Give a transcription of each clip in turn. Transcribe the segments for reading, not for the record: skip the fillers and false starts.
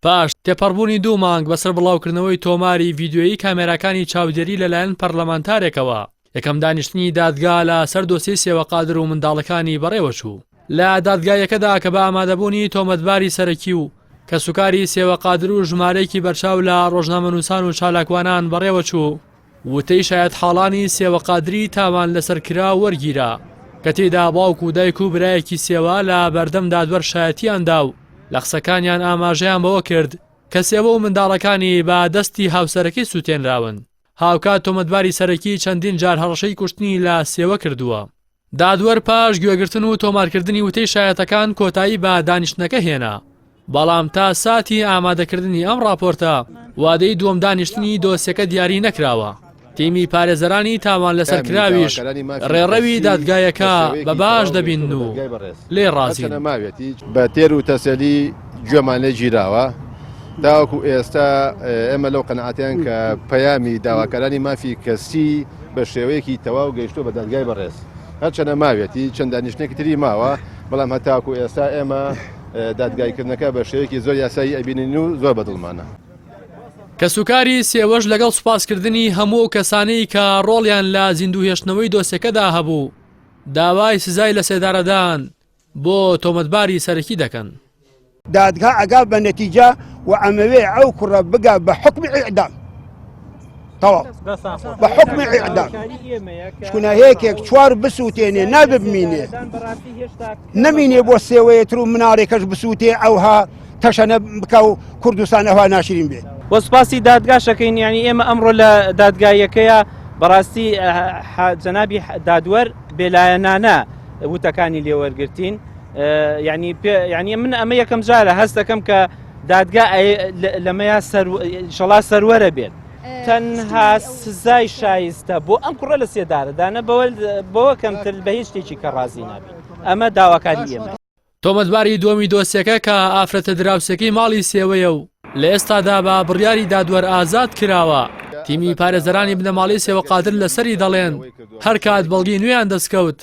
پاش تێپەڕبوونی 2 مانگ بەسەر بڵاوکردنەوەی تۆماری ڤیدیۆیی کامێراکانی چاودێری لەلایەن پەرلەمانتارێکەوە یەکەم دانیشتنی دادگا لە سەر دۆسیەی سێوەقادر و منداڵەکانی بەڕێوەچوو لە دادگایەکەدا کە بە ئامادەبوونی تۆمەتباری سەرەکی و کەسوکاری سێوەقادر و ژمارەیەکی بەرچاو لە ڕۆژنامەنووسان و چالاکوانان بەڕێوەچوو وتەی شایەت حاڵانی سێوەقادری تاوان لەسەرکرا وەرگیرا کە تێیدا باوک و دایک و برایەکی سێوە لە بەردەم دادوەر شایەتیاندا و لە قسەکانیان ئاماژەیان بەوە کرد کە سێوە و منداڵەکانی بە دەستی هاوسەرەکەی سووتێنراون هاوکات تۆمەتباری سەرەکی چەندین جار هەڕەشەی کوشتنی لە سێوە کردووە دادوەر پاش گوێگرتن و تۆمارکردنی وتەی شایەتەکان کۆتایی بە دانیشتنەکە هێنا بەڵام تا ساتی ئامادەکردنی ئەم راپۆرتە وادەی دووەم دانیشتنی دۆسیەکە دیاری نەکراوە تیمی پارێزەرانی تاوان لەسەرکراویش ڕێڕەوی دادگایەکە بە باش دەبین و لێ ڕازین ماوێتی بە تێر و تەسەلی گوێمان لێ گیراوە تاوەکو ئێستا ئێمە لەو قەنەعەتیان کە پەیامی داواکارانی مافی کەسی بە شێوەیەکی تەواو گەیشتۆ بە دادگای بەڕێز هەرچەنە ماوێتی چەند دانیشتێکی تری ماوە بەڵام هەتاکو ئێستا ئێمە دادگایکردنەکە بە شێوەیەکی زۆر یاسایی ئەبینین و زۆر بەدڵمانە کەسوکاری سێوەش لەگەڵ سوپاسکردنی هەموو کەسانەی کە ڕۆڵیان لە زیندوهێشتنەوەی دۆسیەکەدا هەبوو داوای سزای لە سێدارەدان بۆ تۆمەتباری سەرەکی دەکەن دادگا ئەگا بە نەتیجە و ئەمەوێ ئەو کوڕە بگا بە حکمی ئیعدام تەواو بە حکمی ئیعدام چکونە هەیەکێک چوار بسووتێنێ ناببمینێ نەمینێ بۆ سێوەیەتر و مناڕێکەش بسووتێ ئەوها تەشەنە بکە و کوردستان ئەوها ناشرین بێت وەسپاسی دادگاشەکەین ینی ئێمە ئەمڕۆ لە دادگایەکەیە بەڕاستی جەنابی دادوەر بێلایەنانە وتەکانی لێوەرگرتین ینی من ئەمە یەکەم جارە هەست دەکەم کە دادگا لەمەیە شەڵا سەروەرە بێت تەنها سزای شایستە بۆ ئەم کوڕە لە سێدارەدانە بەوە کەمتر بە هیچ شتێکی کە ڕازی نابێت ئەمە داواکاری ئێمە تۆمەتباری دووەمی دۆسیەکە کە ئافرەتە دراوسەکەی ماڵی سێوەیە و لە ئێستادا بە بڕیاری دادوەر ئازاد کراوە تیمی پارێزەرانی بنەماڵی سێوەقادر لەسەری دەڵێن هەر کات بەڵگی نوێیان دەستکەوت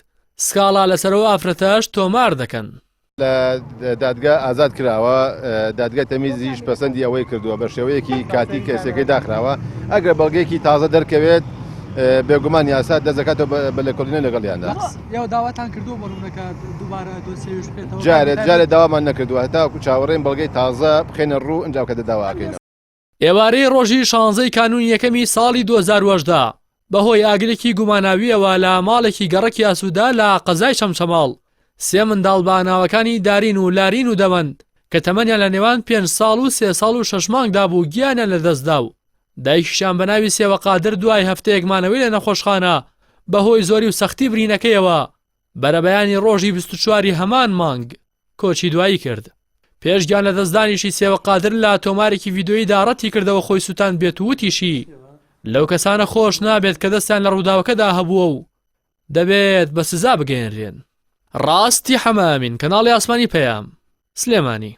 سکاڵا لەسەرەوە ئافرەتەش تۆمار دەکەن لە دادگا ئازاد کراوە دادگا تەمیزیش پەسەندی ئەوەی کردووە بە شێوەیەکی کاتی کەسەکەی داخراوە ئەگەر بەڵگەیەکی تازە دەرکەوێت بێگومان یاسا دەزەکاتەوە بە لێکۆڵینە لەگەڵیاندا داواتان کردووە بۆنمونەکە دووبارە دۆسیەویش بێتەوە جارێت داوامان نەکردووە هەتا چاوەڕێن بەڵگەی تازە بخێنە ڕوو ئەنجاو کە دەداواکەینەوە ئێوارەی ڕۆژی 16 کانونی یەکەمی ساڵی 2010 بەهۆی ئاگرێکی گوماناویەوە لە ماڵێکی گەڕەکی ئاسوودا لە قەزای شەمشەماڵ سێ منداڵ بە ناوەکانی دارین و لارین و دەوەند کە تەمەنیان لە نێوان 5 ساڵ و 3 ساڵ و 6 مانگدا بوو گیانیان لەدەستدا و دایکیشان بە ناوی سێوەقادر دوای هەفتەیەک مانەوەی لە نەخۆشخانە بەهۆی زۆری و سەختی برینەکەیەوە بەرەبەیانی ڕۆژی 24 هەمان مانگ کۆچی دوایی کرد پێشگیان لە دەستدانیشی سێوەقادر لە تۆمارێکی ڤیدۆیی داڕەتی کردەوە خۆی سووتان بێت و وتیشی لەو کەسانە خۆش نابێت کە دەستیان لە ڕووداوەکەدا هەبووە و دەبێت بە سزا بگەێنرێن ڕاستی حەمامین کەناڵی ئاسمانی پەیام سلێمانی